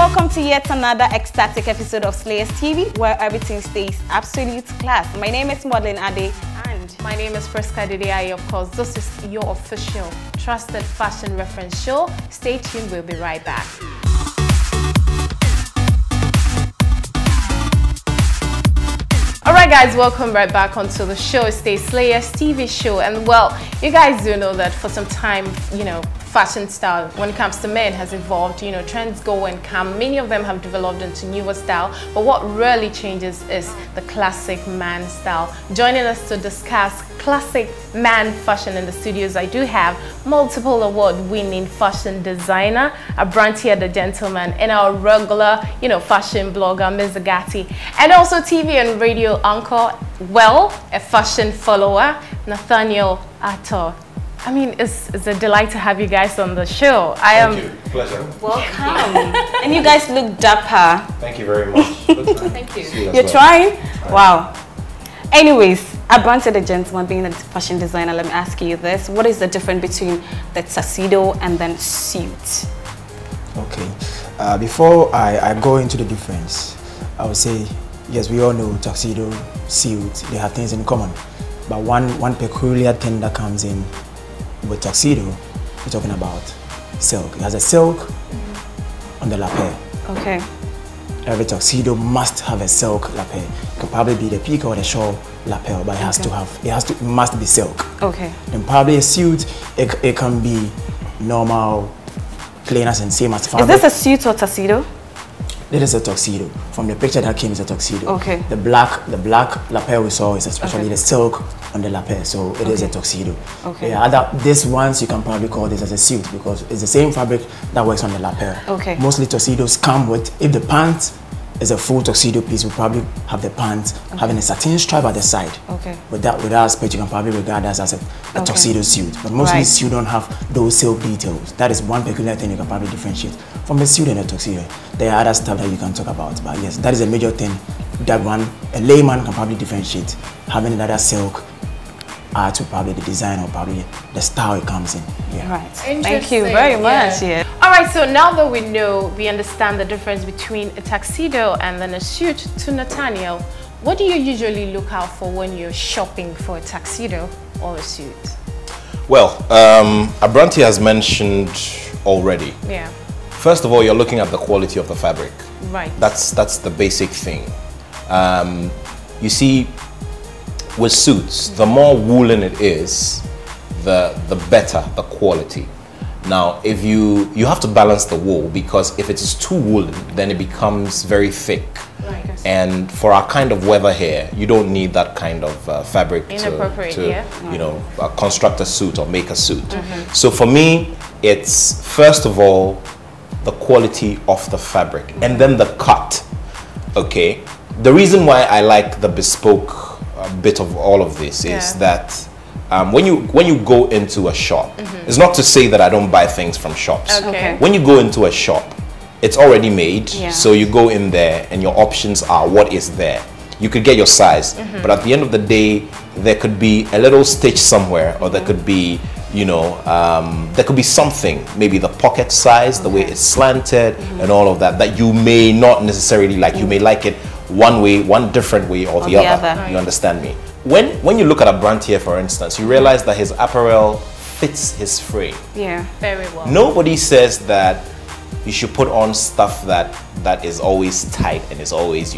welcome to yet another ecstatic episode of Slayers TV, where everything stays absolute class. My name is Madeline Ade, and my name is Priska Didiaye. Of course, this is your official trusted fashion reference show. Stay tuned, we'll be right back. Alright guys, welcome right back onto the show. It's the Slayers TV show, and well, you guys do know that for some time, fashion style when it comes to men has evolved. Trends go and come. Many of them have developed into newer style, but what really changes is the classic man style. Joining us to discuss classic man fashion in the studios, I do have multiple award-winning fashion designer, Abrantia the gentleman, and our regular, fashion blogger, Ms. Zagati, and also TV and radio anchor, a fashion follower, Nathaniel Ato. I mean, it's a delight to have you guys on the show. Thank you. Pleasure. Welcome. And you guys look dapper. Thank you very much. Thank you. You're trying? Wow. Anyways, Abrantia the gentleman, being a fashion designer, let me ask you this. What is the difference between the tuxedo and then suit? Okay. Before I go into the difference, I would say, yes, we all know tuxedo, suit, they have things in common. But one peculiar thing that comes in with tuxedo, we're talking about silk. It has a silk on the lapel. Okay. Every tuxedo must have a silk lapel. It could probably be the peak or the shawl lapel, but it must be silk. Okay. And probably a suit, it can be normal, plain as and same as fabric. Is this a suit or tuxedo? This is a tuxedo. From the picture that came, is a tuxedo. Okay. The black lapel we saw is especially the silk on the lapel, so it is a tuxedo. Okay. Yeah, this ones you can probably call this as a suit because it's the same fabric that works on the lapel. Okay. Mostly tuxedos come with, if the pants is a full tuxedo piece, we probably have the pants having a satin stripe at the side. Okay. With that aspect, you can probably regard that as a tuxedo suit. But mostly suit don't have those silk details. That is one peculiar thing you can probably differentiate from a suit and a tuxedo. There are other stuff that you can talk about, but yes, that is a major thing that a layman can probably differentiate. Having another silk to probably the design or probably the style it comes in. Yeah. Right. Thank you very much. Yeah. All right, so now that we understand the difference between a tuxedo and then a suit, to Nathaniel, what do you usually look out for when you're shopping for a tuxedo or a suit? Well, Abrantia has mentioned already. Yeah. First of all, you're looking at the quality of the fabric. Right. That's the basic thing. You see, with suits, the more woolen it is, the better the quality. Now, if you have to balance the wool, because if it is too woolen, then it becomes very thick. Right. And for our kind of weather here, you don't need that kind of fabric to construct a suit or make a suit. So for me, it's first of all the quality of the fabric and then the cut. Okay, the reason why I like the bespoke bit of all of this is that when you go into a shop, it's not to say that I don't buy things from shops. Okay. When you go into a shop, it's already made, so you go in there and your options are what is there. You could get your size, but at the end of the day, there could be a little stitch somewhere, or there could be there could be something, maybe the pocket size, the way it's slanted, and all of that you may not necessarily like. You may like it one way, one different way, or the other. Right. You understand me? When you look at Abrantia, for instance, you realize that his apparel fits his frame. Yeah. Very well. Nobody says that you should put on stuff that is always tight and is always,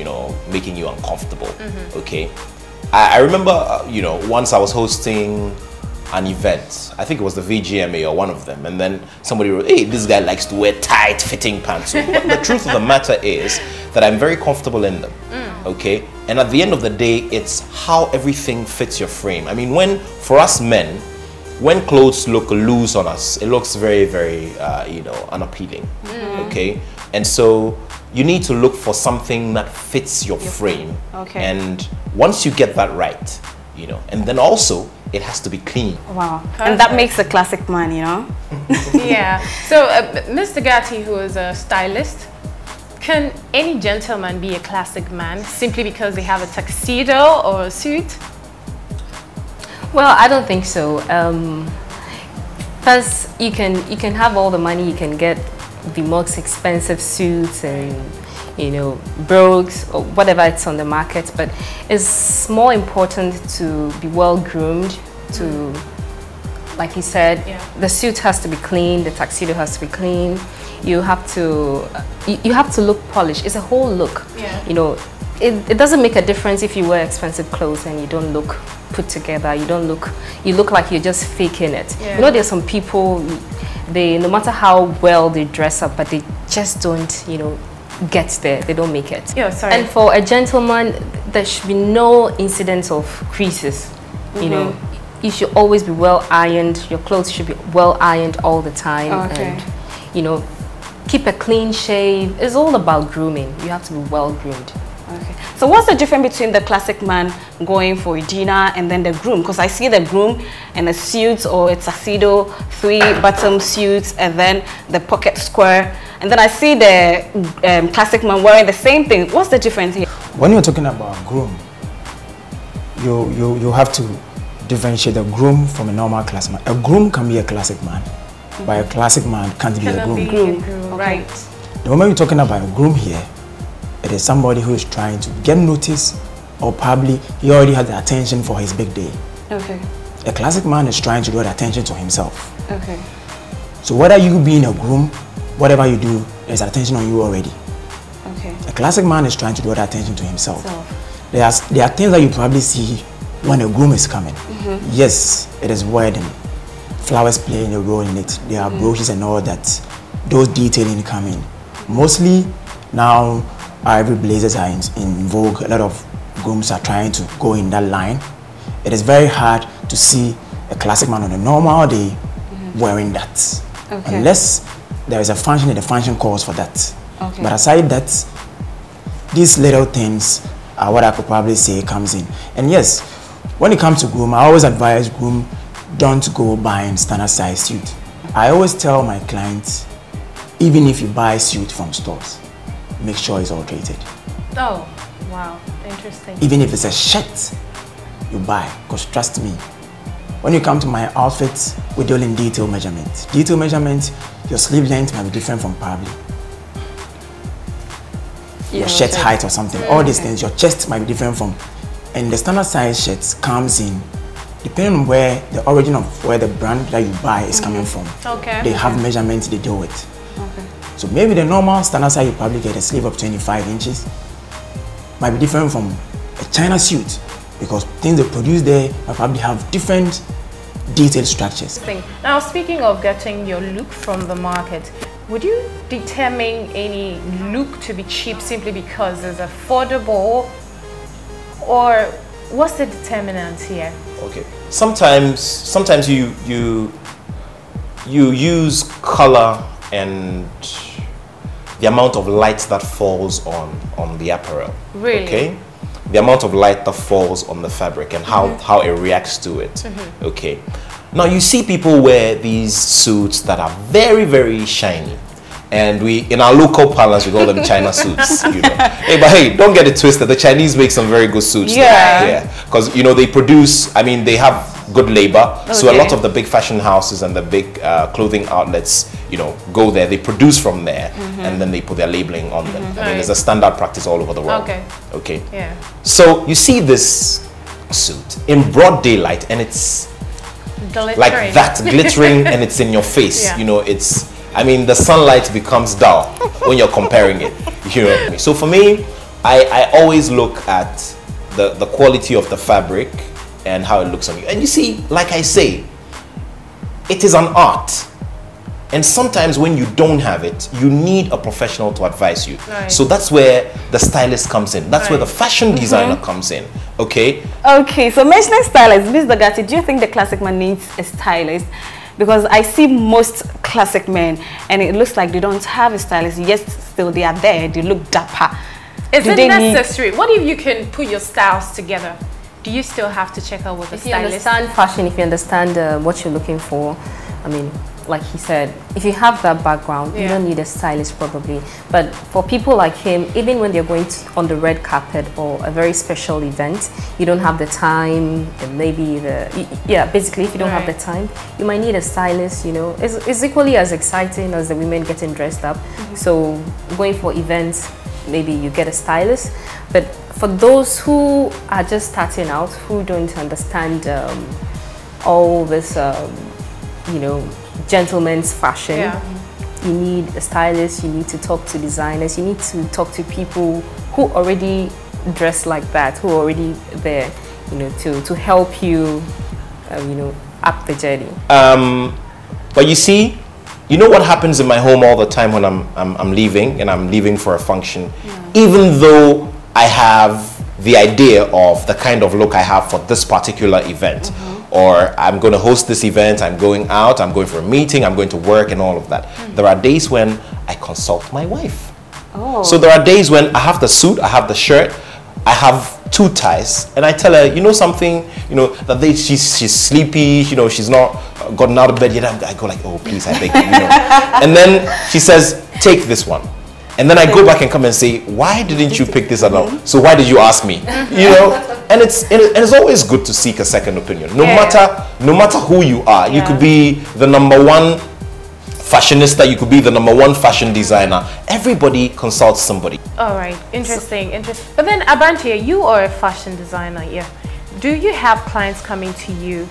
making you uncomfortable. Okay. I remember, once I was hosting an event, I think it was the VGMA or one of them, and then somebody wrote, hey, this guy likes to wear tight fitting pants. But the truth of the matter is that I'm very comfortable in them. Okay, and at the end of the day, it's how everything fits your frame. I mean, for us men, when clothes look loose on us, it looks very, very unappealing. Okay, and so you need to look for something that fits your frame. Okay. And once you get that right, and then also it has to be clean. Wow. And that makes a classic man, Yeah. So Mr. Gatti, who is a stylist, can any gentleman be a classic man simply because they have a tuxedo or a suit? Well, I don't think so. Because you can have all the money, you can get the most expensive suits and, you know, brogues or whatever it's on the market, but it's more important to be well groomed, to, like you said, the suit has to be clean, the tuxedo has to be clean. You have to look polished. It's a whole look. You know, it doesn't make a difference if you wear expensive clothes and you don't look put together. You look like you're just faking it. You know, there's some people, no matter how well they dress up, but they just don't, you know, get there. They don't make it. And for a gentleman, there should be no incidents of creases. You know, you should always be well ironed. Your clothes should be well ironed all the time. And, you know, keep a clean shave. It's all about grooming. You have to be well groomed. So what's the difference between the classic man going for a dinner and then the groom? Because I see the groom in a suit or a tuxedo, 3-button suits, and then the pocket square. And then I see the classic man wearing the same thing. What's the difference here? When you're talking about groom, you have to differentiate a groom from a normal classic man. A groom can be a classic man, but a classic man can't be a groom. Right. The moment you're talking about a groom here, it is somebody who is trying to get noticed, or probably he already has the attention for his big day. A classic man is trying to draw the attention to himself. So whether you being a groom, whatever you do, there's attention on you already. A classic man is trying to draw the attention to himself. There are things that you probably see when a groom is coming. Yes, it is wedding. Flowers playing a role in it. There are brooches and all that. Those detailing come in. Mostly now, ivory blazers are in vogue. A lot of grooms are trying to go in that line. It is very hard to see a classic man on a normal day wearing that. Unless there is a function and the function calls for that. But aside that, these little things are what I could probably say comes in. And yes, when it comes to groom, I always advise groom, don't go buying standard size suit. I always tell my clients, even if you buy a suit from stores, make sure it's altered. Oh, wow, interesting. Even if it's a shirt you buy, because trust me, when you come to my outfits, we deal in detail measurement. Detail measurement, your sleeve length might be different from probably your shirt height or something. All these things, your chest might be different from, and the standard size shirts comes in, depending on where the origin of where the brand that you buy is coming from. They have measurements they deal with. So maybe the normal standard size you probably get a sleeve of 25 inches might be different from a China suit, because things they produce there might probably have different detailed structures. Now, speaking of getting your look from the market, would you determine any look to be cheap simply because it's affordable, or what's the determinant here? Okay, sometimes you use color and the amount of light that falls on the apparel. Really? Okay, the amount of light that falls on the fabric and how it reacts to it. Okay, now you see people wear these suits that are very, very shiny, and in our local parlance we call them China suits. You know, but hey, don't get it twisted. The Chinese make some very good suits. Because you know they produce. I mean, they have good labor. So a lot of the big fashion houses and the big clothing outlets, you know, go there. They produce from there, and then they put their labeling on them. I mean, it's a standard practice all over the world. Okay. Yeah. So you see this suit in broad daylight, and it's glittering. Like that, glittering, and it's in your face. You know, it's. I mean, the sunlight becomes dull when you're comparing it. You know. So for me, I always look at the quality of the fabric and how it looks on you. And you see, like I say, it is an art. And sometimes when you don't have it, you need a professional to advise you. So that's where the stylist comes in. That's where the fashion designer comes in. Okay? Okay, so mentioning stylist, Ms. Dagati, do you think the classic man needs a stylist? Because I see most classic men and it looks like they don't have a stylist, yet still they are there, they look dapper. Is it necessary? What if you can put your styles together? Do you still have to check out with the stylist? If you understand fashion, if you understand what you're looking for, I mean, like he said, if you have that background, you don't need a stylist probably. But for people like him, even when they're going on the red carpet or a very special event, you don't have the time, and maybe basically if you don't have the time, you might need a stylist, you know. It's equally as exciting as the women getting dressed up. So going for events, maybe you get a stylist. But for those who are just starting out, who don't understand all this, you know, gentleman's fashion, you need a stylist, you need to talk to designers, you need to talk to people who already dress like that, who are already there, you know, to help you, you know, up the journey. But you see, you know what happens in my home all the time when I'm leaving, and I'm leaving for a function, even though I have the idea of the kind of look I have for this particular event, or I'm going to host this event, I'm going out, I'm going for a meeting, I'm going to work and all of that. There are days when I consult my wife. So there are days when I have the suit, I have the shirt, I have 2 ties, and I tell her, you know something, you know, that she's sleepy, you know, she's not gotten out of bed yet. I go like, oh please, I beg you, you know. And then she says, take this one. And then I go back and come and say, why didn't you pick this up? So why did you ask me? You know, and it's always good to seek a second opinion. No matter who you are, you could be the #1 fashionista, you could be the #1 fashion designer. Everybody consults somebody. All right, interesting. But then, Abantia, you are a fashion designer. Yeah, do you have clients coming to you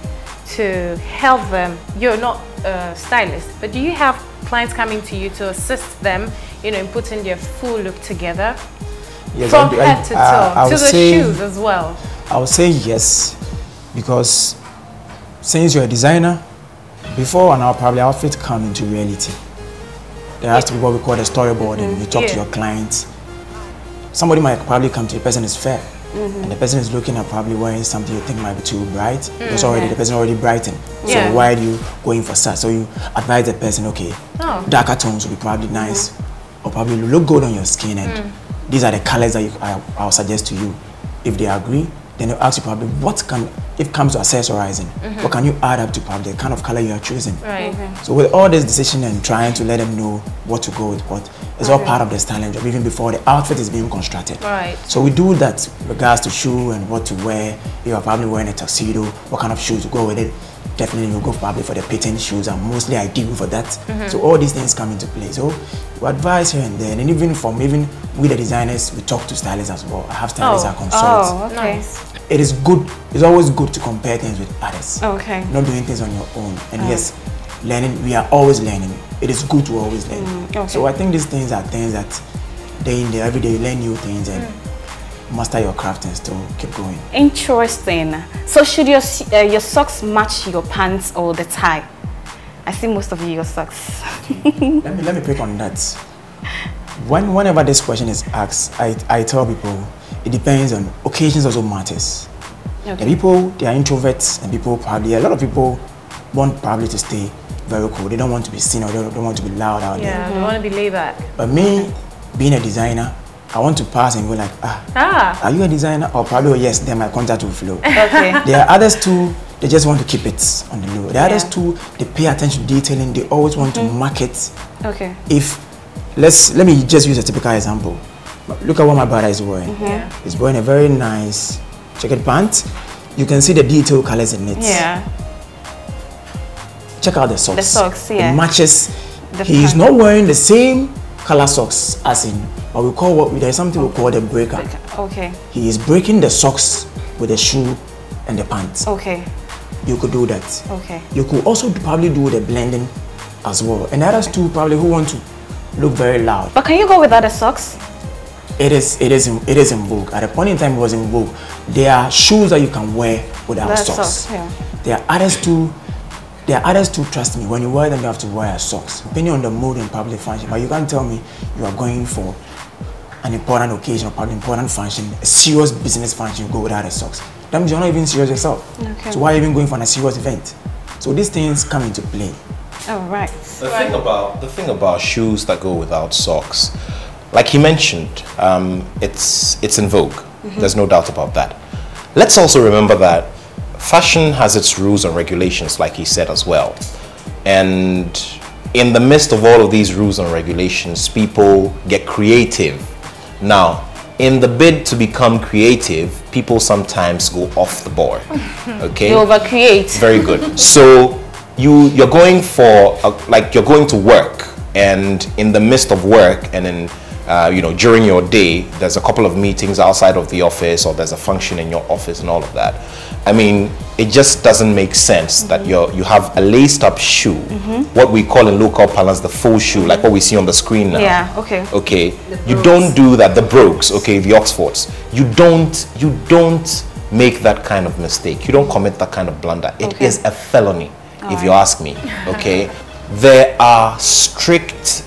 to help them? You're not a stylist, but do you have clients coming to you to assist them, you know, in putting their full look together? Yes, from head to toe, to the shoes as well? I would say yes, because since you're a designer, before and probably outfit come into reality, there has to be what we call the storyboarding. You talk to your clients. Somebody might probably come to the person is fair, and the person is looking at probably wearing something you think might be too bright, because already the person already brightened. So why are you going for such? So you advise the person, okay, darker tones will be probably nice, or probably look good on your skin, and these are the colors that I'll suggest to you. If they agree, then they'll ask you probably what can, if it comes to accessorizing, what can you add up to probably the kind of color you are choosing. So with all this decision and trying to let them know what to go with, what is all part of the styling job, even before the outfit is being constructed. So we do that regards to shoe and what to wear. If you're probably wearing a tuxedo, what kind of shoes to go with it. Definitely you'll go probably for the patent shoes, are mostly ideal for that. So all these things come into play. So we advise here and there, and even with the designers, we talk to stylists as well. I have stylists I consult. It is good, it's always good to compare things with others. Not doing things on your own. And yes, learning, we are always learning. It is good to always learn. So I think these things are things that day in, day every day you learn new things and master your craft and still keep going. Interesting. So should your socks match your pants or the tie? I see most of your socks. let me pick on that. Whenever this question is asked, I tell people it depends on occasions. Also matters. The people, they are introverts, and people probably, a lot of people want probably to stay very cool. They don't want to be seen, or they don't want to be loud out there. They want to be laid back. But me, being a designer, I want to pass and go like, are you a designer? Or probably, oh, yes, then my contact will flow. There are others too, they just want to keep it on the low. There are others too, they pay attention to detailing, they always want to market. If, let me just use a typical example. Look at what my brother is wearing. He's wearing a very nice checkered pant. You can see the detail colors in it. Check out the socks. The socks, It matches. He is not wearing the same color socks as in what we call, there's something we call the breaker. He is breaking the socks with the shoe and the pants. You could do that. You could also probably do the blending as well. And others too probably who want to look very loud. But can you go without the socks? It is in vogue. At a point in time it was in vogue. There are shoes that you can wear without socks. There are others too. Trust me, when you wear them, you have to wear socks. Depending on the mood and public function. But you can't tell me you are going for an important occasion or probably important function, a serious business function, you go without the socks. That means you're not even serious yourself. So why are you even going for a serious event? So these things come into play. The thing about shoes that go without socks, like he mentioned, it's in vogue. There's no doubt about that. Let's also remember that fashion has its rules and regulations, like he said as well. And in the midst of all of these rules and regulations, people get creative. Now, in the bid to become creative, people sometimes go off the board. Okay? They overcreate. Very good. So you're going for like you're going to work, and in the midst of work, and then you know, during your day, there's a couple of meetings outside of the office, or there's a function in your office and all of that. I mean, it just doesn't make sense that you have a laced up shoe, what we call in local parlance the full shoe, like what we see on the screen now. Yeah, okay. Okay. You don't do that, the brogues, okay, the Oxfords. You don't make that kind of mistake. You don't commit that kind of blunder. It is a felony, if you ask me, okay? There are strict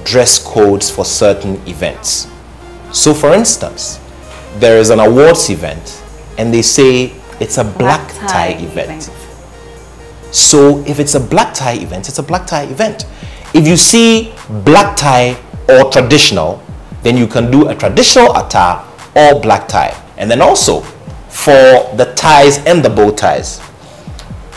dress codes for certain events. So for instance, there is an awards event and they say it's a black tie event. So if it's a black tie event, it's a black tie event. If you see black tie or traditional, then you can do a traditional attire or black tie. And then also for the ties and the bow ties,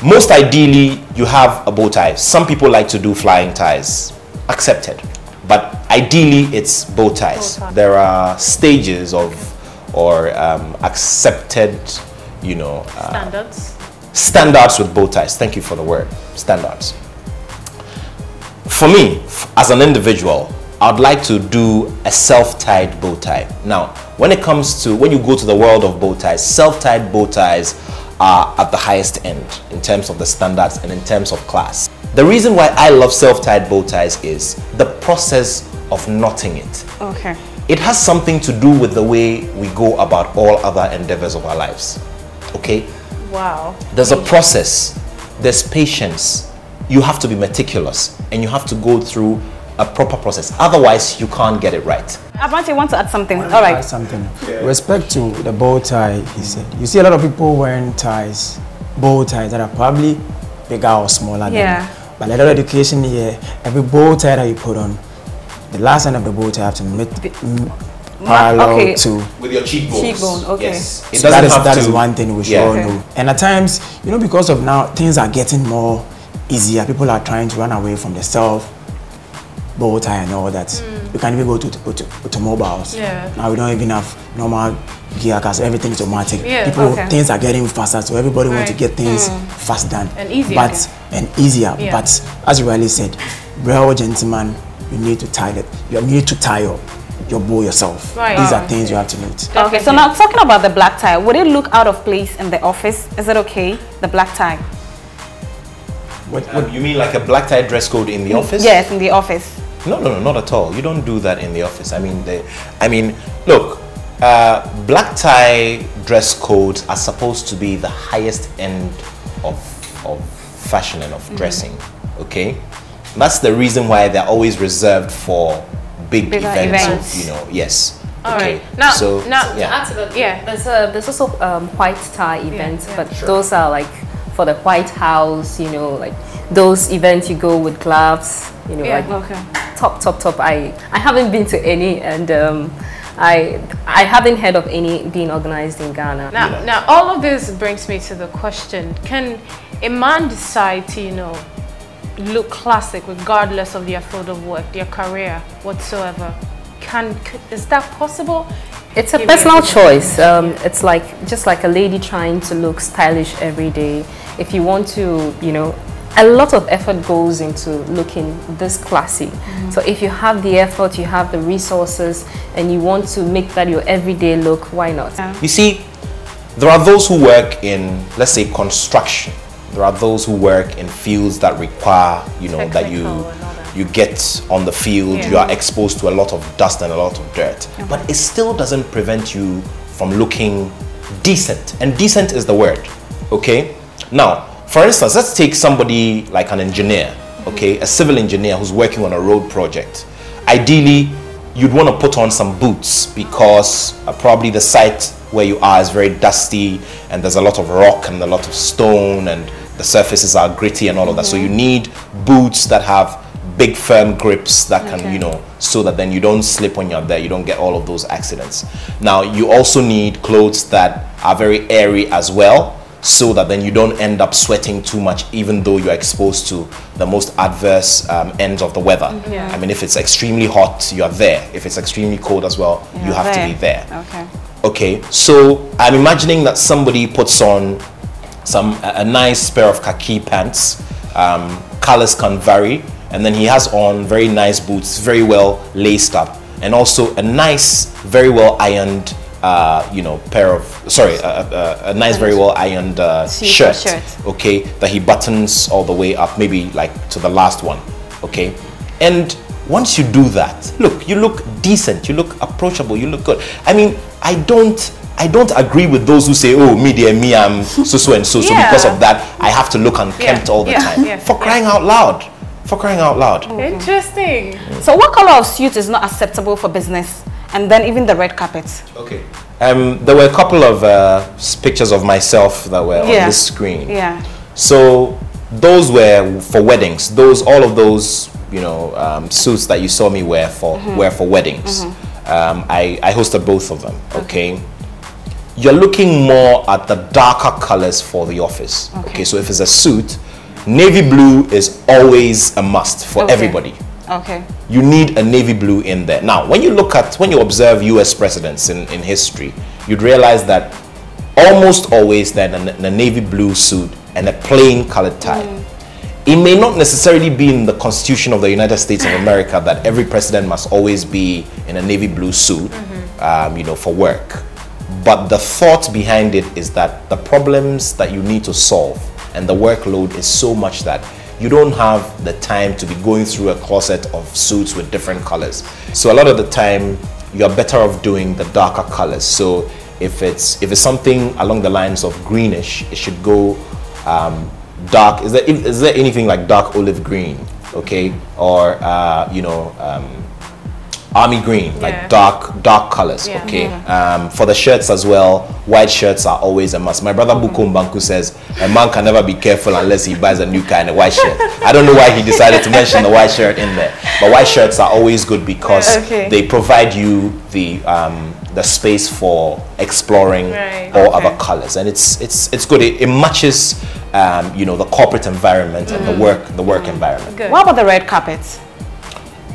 most ideally you have a bow tie. Some people like to do flying ties, accepted. But ideally, it's bow ties. There are stages of, or accepted, you know, standards with bow ties. Thank you for the word, standards. For me, as an individual, I'd like to do a self-tied bow tie. Now, when it comes to, when you go to the world of bow ties, self-tied bow ties are at the highest end in terms of the standards and in terms of class. The reason why I love self-tied bow ties is the process of knotting it. Okay. It has something to do with the way we go about all other endeavors of our lives. Okay? Wow. There's a process. There's patience. You have to be meticulous and you have to go through a proper process. Otherwise, you can't get it right. Abante, you want to add something? All right. Add something. Yeah. Respect to the bow tie, he said. You see a lot of people wearing ties, bow ties that are probably bigger or smaller than you. But a lot of education here, every bow tie that you put on, the last end of the bow tie have to meet parallel to with your cheekbones. Cheekbone, okay. Yes. So that is one thing we should all know. And at times, you know, because of now things are getting more easier, people are trying to run away from the self bow tie and all that. You can even go to automobiles. Now we don't even have normal gear cars, everything is automatic. Things are getting faster, so everybody wants to get things fast done and easier. But as you rightly said, real gentleman, you need to tie it. You need to tie your bow yourself. These are things you have to note. Okay, so now talking about the black tie, would it look out of place in the office? Is it okay, the black tie? What you mean, like a black tie dress code in the office? Yes, in the office. No, not at all. You don't do that in the office. I mean, look, black tie dress codes are supposed to be the highest end of fashion and of dressing. Okay, that's the reason why they're always reserved for bigger events. You know, yes. All right. Now, there's also white tie events, but those are like for the White House. You know, like those events you go with gloves. You know, like top. I haven't been to any, and I haven't heard of any being organized in Ghana. Now all of this brings me to the question: can a man decide to, you know, look classic regardless of their field of work, their career, whatsoever? Is that possible? It's a personal choice. It's like just like a lady trying to look stylish every day. If you want to, you know, a lot of effort goes into looking this classy. So if you have the effort, you have the resources, and you want to make that your everyday look, why not? You see, there are those who work in, let's say, construction. There are those who work in fields that require, you know, that you get on the field, you are exposed to a lot of dust and a lot of dirt. But it still doesn't prevent you from looking decent. And decent is the word, okay? Now, for instance, let's take somebody like an engineer, okay, a civil engineer who's working on a road project. Ideally, you'd want to put on some boots because probably the site where you are is very dusty and there's a lot of rock and a lot of stone and the surfaces are gritty and all of that. So you need boots that have big firm grips that can, you know, so that then you don't slip when you're there, you don't get all of those accidents. Now, you also need clothes that are very airy as well, so that then you don't end up sweating too much, even though you're exposed to the most adverse ends of the weather. I mean, if it's extremely hot, you're there. If it's extremely cold as well, you have to be there. Okay, so I'm imagining that somebody puts on a nice pair of khaki pants. Colors can vary, and then he has on very nice boots, very well laced up, and also a nice, very well ironed a nice, very well ironed shirt, okay, that he buttons all the way up, maybe like to the last one, okay. And once you do that, look, you look decent, you look approachable, you look good. I mean, I don't agree with those who say, oh, me, I'm so and so, so because of that, I have to look unkempt all the time. For crying out loud. For crying out loud. Interesting. So what color of suit is not acceptable for business? And then even the red carpet. Okay. There were a couple of pictures of myself that were on this screen. So those were for weddings. All of those, suits that you saw me wear for weddings. I hosted both of them. Okay. You're looking more at the darker colors for the office. Okay. So if it's a suit, navy blue is always a must for everybody. Okay. You need a navy blue in there. Now, when you observe US presidents in history, you'd realize that almost always they're in a navy blue suit and a plain colored tie. It may not necessarily be in the Constitution of the United States of America that every president must always be in a navy blue suit, for work. But the thought behind it is that the problems that you need to solve and the workload is so much that you don't have the time to be going through a closet of suits with different colors. So a lot of the time, you're better off doing the darker colors. So if it's something along the lines of greenish, it should go dark. Is there anything like dark olive green? Okay, or army green, like dark colors. Okay. For the shirts as well, white shirts are always a must. My brother Buko Mbanku says a man can never be careful unless he buys a new kind of white shirt. I don't know why he decided to mention the white shirt in there, but white shirts are always good because they provide you the space for exploring all other colors, and it's good. It matches the corporate environment and the work environment. Good. What about the red carpet?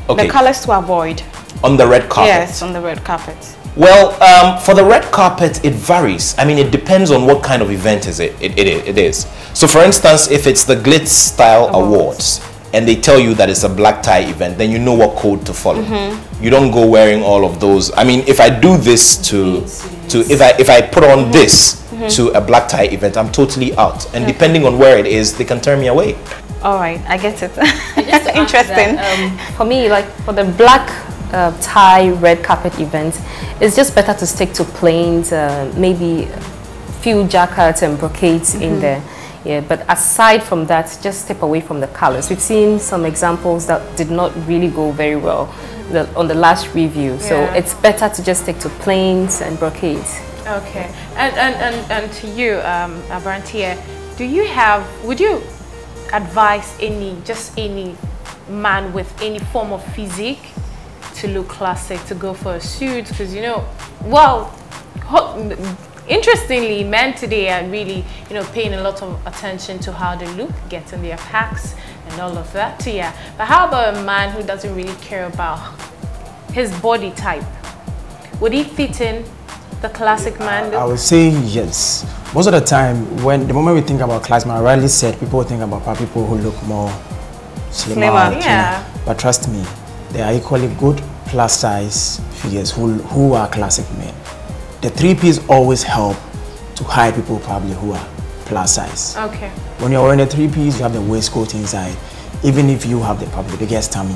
The colors to avoid. On the red carpet? Yes, on the red carpet. Well, for the red carpet, it varies. I mean, it depends on what kind of event it is. So, for instance, if it's the Glitz Style Awards and they tell you that it's a black tie event, then you know what code to follow. You don't go wearing all of those. I mean, if I do this if I put on this to a black tie event, I'm totally out. And depending on where it is, they can turn me away. All right, I get it. Interesting. For me, like for the black tie red carpet event, it's just better to stick to plains, maybe a few jacquards and brocades in there. But aside from that, just step away from the colors. We've seen some examples that did not really go very well on the last review. So it's better to just stick to plains and brocades. Okay. And to you, Abrantia, would you advise any man with any form of physique to look classic, to go for a suit? Because interestingly, men today are really paying a lot of attention to how they look, getting their packs and all of that. But how about a man who doesn't really care about his body type? Would he fit in the classic man look? I would say yes. Most of the time, the moment we think about classic man, I rarely said people think about people who look more slimmer. But trust me, there are equally good plus size figures who are classic men. The 3Ps always help to hide people probably who are plus size. Okay. When you're wearing the 3Ps, you have the waistcoat inside. Even if you have probably the biggest tummy,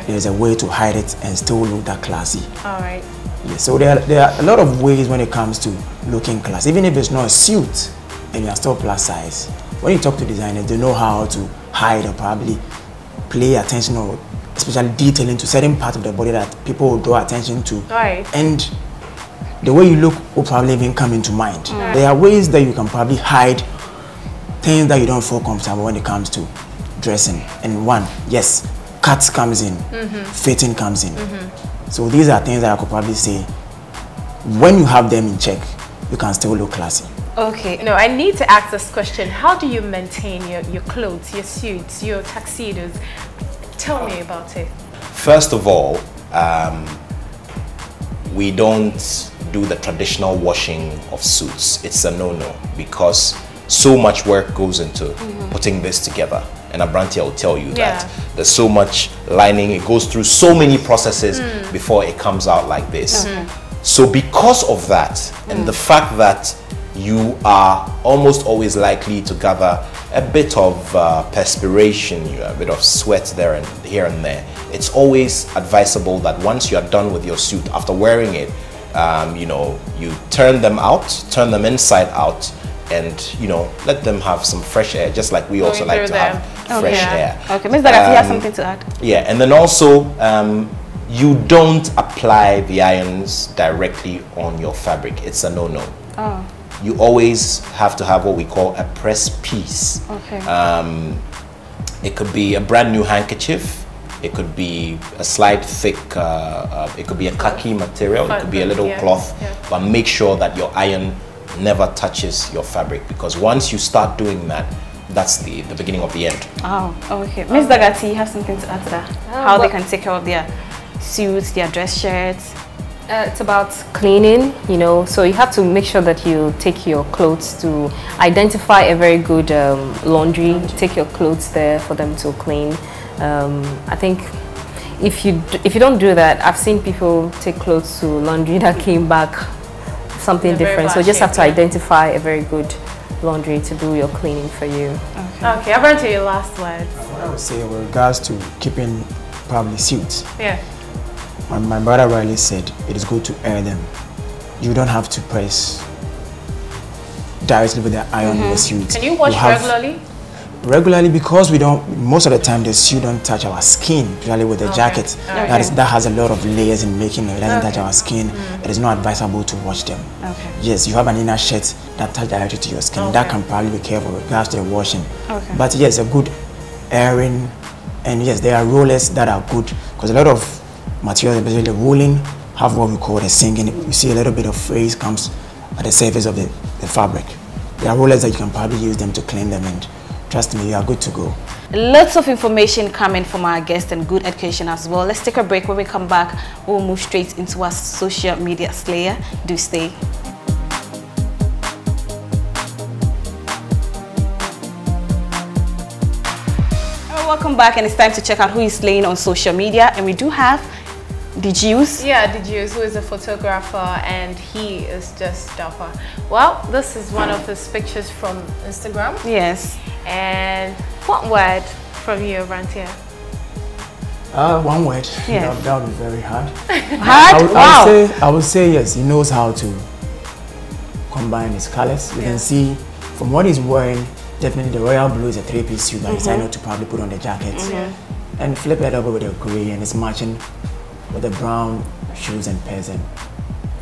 there's a way to hide it and still look that classy. All right. Yeah, so there are a lot of ways when it comes to looking classy. Even if it's not a suit and you're still plus size, when you talk to designers, they know how to hide or probably pay attention or especially detailing to certain parts of the body that people will draw attention to. Right. And the way you look will probably even come into mind. There are ways that you can probably hide things that you don't feel comfortable when it comes to dressing. And yes, cuts comes in, fitting comes in. So these are things that I could probably say, when you have them in check, you can still look classy. Okay. No, I need to ask this question. How do you maintain your clothes, your suits, your tuxedos? Tell me about it. First of all, we don't do the traditional washing of suits. It's a no-no because so much work goes into putting this together. And Abrantia will tell you that there's so much lining, it goes through so many processes before it comes out like this. So because of that, and the fact that you are almost always likely to gather a bit of perspiration, a bit of sweat there and here and there, it's always advisable that once you are done with your suit, after wearing it, you know, you turn them out, turn them inside out, and you know, let them have some fresh air, just like we also like to have fresh air. Okay, Ms. Dagati, you have something to add? Yeah, and then also you don't apply the irons directly on your fabric. It's a no-no. Oh. You always have to have what we call a press piece. Okay. It could be a brand new handkerchief. It could be a slight thick, it could be a khaki material, it could be a little cloth, but make sure that your iron never touches your fabric, because once you start doing that, that's the beginning of the end. Oh, okay. Ms. Dagati, you have something to add to that? How they can take care of their suits, their dress shirts? It's about cleaning, you know, so you have to make sure that you take your clothes to identify a very good laundry, take your clothes there for them to clean. I think if you don't do that, I've seen people take clothes to laundry that came back something different, so you just have to identify a very good laundry to do your cleaning for you. Okay, I've run to your last words. What I would say with regards to keeping probably suits. Yeah. My brother Riley said it is good to air them. You don't have to press directly with the iron in the suit. Can you wash regularly? Regularly, because we don't, most of the time the suit don't touch our skin, usually with the jacket. That has a lot of layers in making it. It doesn't touch our skin. It is not advisable to wash them. Yes, you have an inner shirt that touch directly to your skin. That can probably be careful with regards to the washing. But yes, a good airing, and yes, there are rollers that are good, because a lot of materials, especially the woolen, have what we call the sinking. You see a little bit of frizz comes at the surface of the fabric. There are rollers that you can probably use them to clean them, and trust me, you are good to go. Lots of information coming from our guests and good education as well. Let's take a break. When we come back, we'll move straight into our social media slayer. Do stay. Welcome back, and it's time to check out who is slaying on social media, and we do have the Juice. Yeah, the Juice, who is a photographer, and he is just dapper. Well, this is one of his pictures from Instagram. Yes. And one word from you, Rantia? One word. Yes. That would be very hard. Hard? I would say yes, he knows how to combine his colors. You can see from what he's wearing, definitely the royal blue is a three-piece suit that he decided to probably put on the jacket. And flip it over with a gray, and it's matching with the brown shoes and pants. And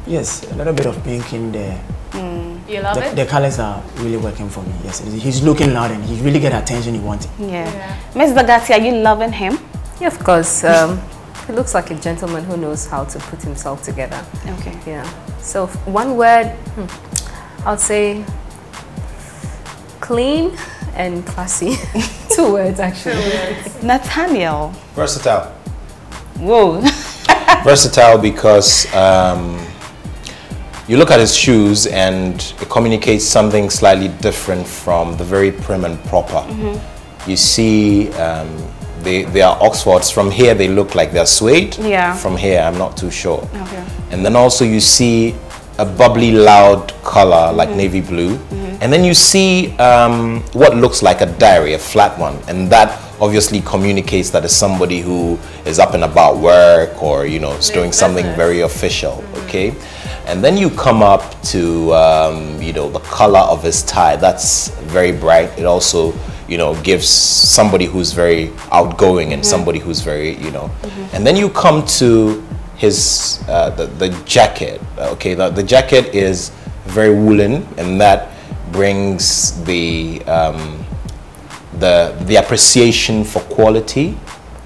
yes, a little bit of pink in there. You love it? The colors are really working for me. Yes, he's looking loud and he really get attention he wanted. Yeah. Ms. Dagati, are you loving him? Yeah, of course. He looks like a gentleman who knows how to put himself together. Okay. Yeah. So one word, I would say clean and classy. 2 words actually. 2 words. Nathaniel. Versatile. Whoa. Versatile because you look at his shoes and it communicates something slightly different from the very prim and proper. You see they are Oxfords. From here they look like they're suede. Yeah. From here I'm not too sure. Okay. And then also you see a bubbly loud color like navy blue. And then you see what looks like a diary, a flat one, and that obviously communicates that it's somebody who is up and about work, or you know, is doing something very official. Okay. And then you come up to you know, the color of his tie. That's very bright. It also, you know, gives somebody who's very outgoing and somebody who's very, you know. And then you come to his the jacket. Okay, the jacket is very woolen, and that brings the appreciation for quality,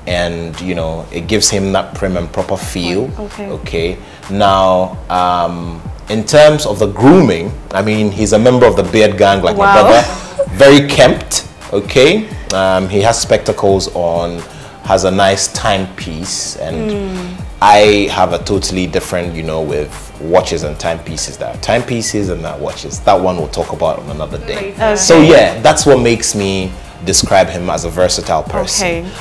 and you know, it gives him that prim and proper feel. Okay. Now In terms of the grooming, I mean, he's a member of the beard gang like Wow. my brother. Very kempt, okay? He has spectacles on, has a nice timepiece, and I have a totally different, you know, with watches and timepieces. There are timepieces and there are watches. That one we'll talk about on another day. Okay. So yeah, that's what makes me describe him as a versatile person. Okay.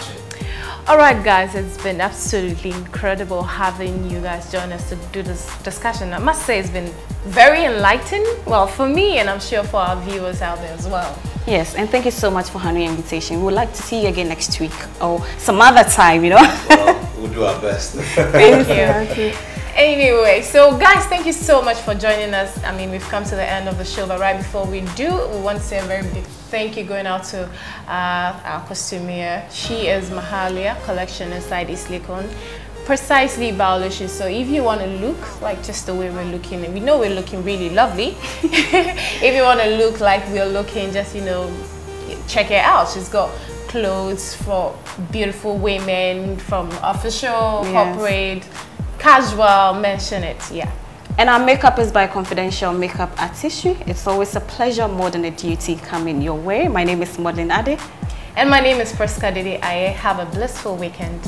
All right, guys, it's been absolutely incredible having you guys join us to do this discussion. I must say it's been very enlightening, well, for me, and I'm sure for our viewers out there as well. Yes, and thank you so much for honoring your invitation. We would like to see you again next week or some other time, you know. Well, we'll do our best. Thank you. Anyway, so guys, thank you so much for joining us. I mean, we've come to the end of the show, but right before we do, we want to say a very big thank you going out to our costumier. She is Mahalia Collection inside East Lincoln, precisely biology. So if you want to look like just the way we're looking, and we know we're looking really lovely, if you want to look like we're looking, just, you know, check it out. She's got clothes for beautiful women, from official, corporate, casual, mention it, yeah. And our makeup is by Confidential Makeup Artistry. It's always a pleasure more than a duty coming your way. My name is Madeline Ade. And my name is Priska Dede Aye. Have a blissful weekend.